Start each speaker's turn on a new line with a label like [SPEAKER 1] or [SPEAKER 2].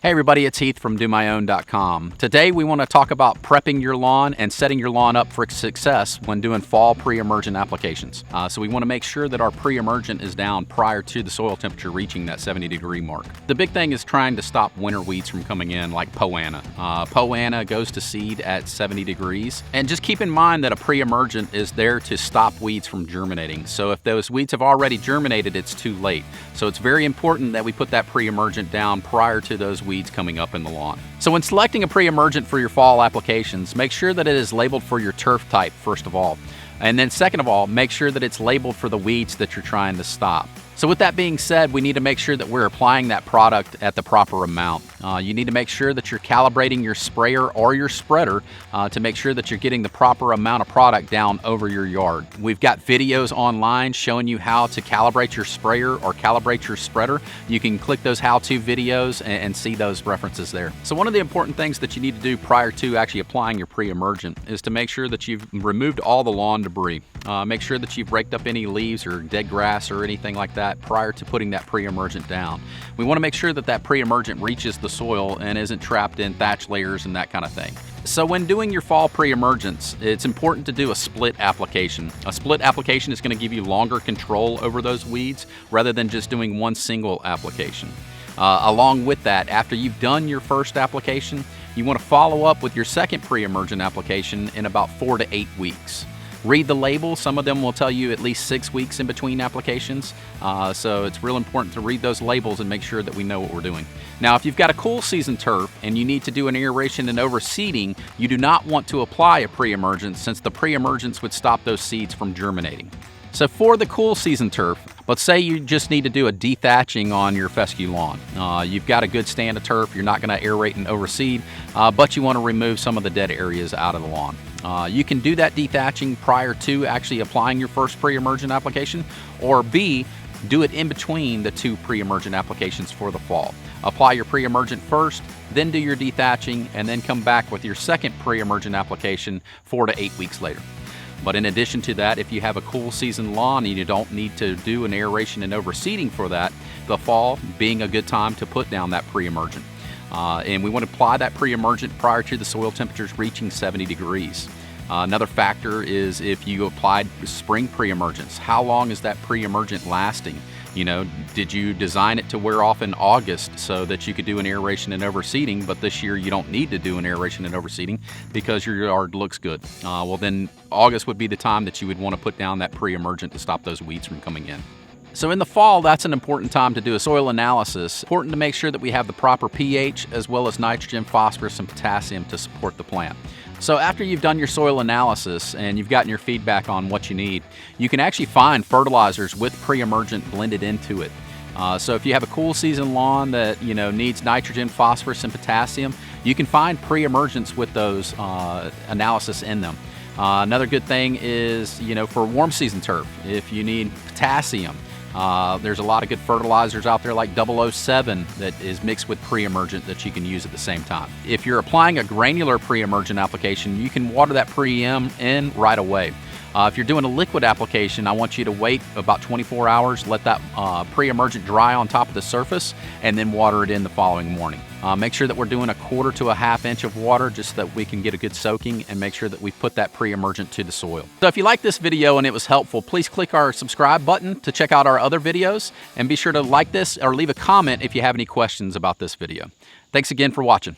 [SPEAKER 1] Hey everybody, it's Heath from DoMyOwn.com. Today we want to talk about prepping your lawn and setting your lawn up for success when doing fall pre-emergent applications. So we want to make sure that our pre-emergent is down prior to the soil temperature reaching that 70-degree mark. The big thing is trying to stop winter weeds from coming in, like poa annua. Poa annua goes to seed at 70 degrees. And just keep in mind that a pre-emergent is there to stop weeds from germinating. So if those weeds have already germinated, it's too late. So it's very important that we put that pre-emergent down prior to those weeds coming up in the lawn. So when selecting a pre-emergent for your fall applications, make sure that it is labeled for your turf type first of all. And then second of all, make sure that it's labeled for the weeds that you're trying to stop. So with that being said, we need to make sure that we're applying that product at the proper amount. You need to make sure that you're calibrating your sprayer or your spreader to make sure that you're getting the proper amount of product down over your yard. We've got videos online showing you how to calibrate your sprayer or calibrate your spreader. You can click those how-to videos and see those references there. So one of the important things that you need to do prior to actually applying your pre-emergent is to make sure that you've removed all the lawn debris. Make sure that you've raked up any leaves or dead grass or anything like that prior to putting that pre-emergent down. We want to make sure that that pre-emergent reaches the soil and isn't trapped in thatch layers and that kind of thing. So when doing your fall pre-emergents, it's important to do a split application. A split application is going to give you longer control over those weeds rather than just doing one single application. Along with that, after you've done your first application, you want to follow up with your second pre-emergent application in about 4 to 8 weeks. Read the label. Some of them will tell you at least 6 weeks in between applications. So it's real important to read those labels and make sure that we know what we're doing. Now, if you've got a cool season turf and you need to do an aeration and overseeding, you do not want to apply a pre-emergent since the pre-emergents would stop those seeds from germinating. So for the cool season turf, let's say you just need to do a dethaching on your fescue lawn. You've got a good stand of turf, you're not going to aerate and overseed, but you want to remove some of the dead areas out of the lawn. You can do that dethaching prior to actually applying your first pre-emergent application, or B, do it in between the two pre-emergent applications for the fall. Apply your pre-emergent first, then do your dethaching, and then come back with your second pre-emergent application 4 to 8 weeks later. But in addition to that, if you have a cool season lawn and you don't need to do an aeration and overseeding for that, the fall being a good time to put down that pre-emergent. And we want to apply that pre-emergent prior to the soil temperatures reaching 70 degrees. Another factor is if you applied spring pre-emergents, how long is that pre-emergent lasting? You know, did you design it to wear off in August so that you could do an aeration and overseeding, but this year you don't need to do an aeration and overseeding because your yard looks good? Well, then August would be the time that you would want to put down that pre-emergent to stop those weeds from coming in. So in the fall, that's an important time to do a soil analysis. Important to make sure that we have the proper pH as well as nitrogen, phosphorus, and potassium to support the plant. So after you've done your soil analysis and you've gotten your feedback on what you need, you can actually find fertilizers with pre-emergent blended into it. So if you have a cool season lawn that needs nitrogen, phosphorus, and potassium, you can find pre-emergents with those analysis in them. Another good thing is, for warm season turf, if you need potassium, there's a lot of good fertilizers out there like 007 that is mixed with pre-emergent that you can use at the same time. If you're applying a granular pre-emergent application, you can water that pre-em in right away. If you're doing a liquid application, I want you to wait about 24 hours, let that pre-emergent dry on top of the surface, and then water it in the following morning. Make sure that we're doing 1/4 to 1/2 inch of water just so that we can get a good soaking and make sure that we put that pre-emergent to the soil. So if you like this video and it was helpful, please click our subscribe button to check out our other videos, and be sure to like this or leave a comment if you have any questions about this video. Thanks again for watching.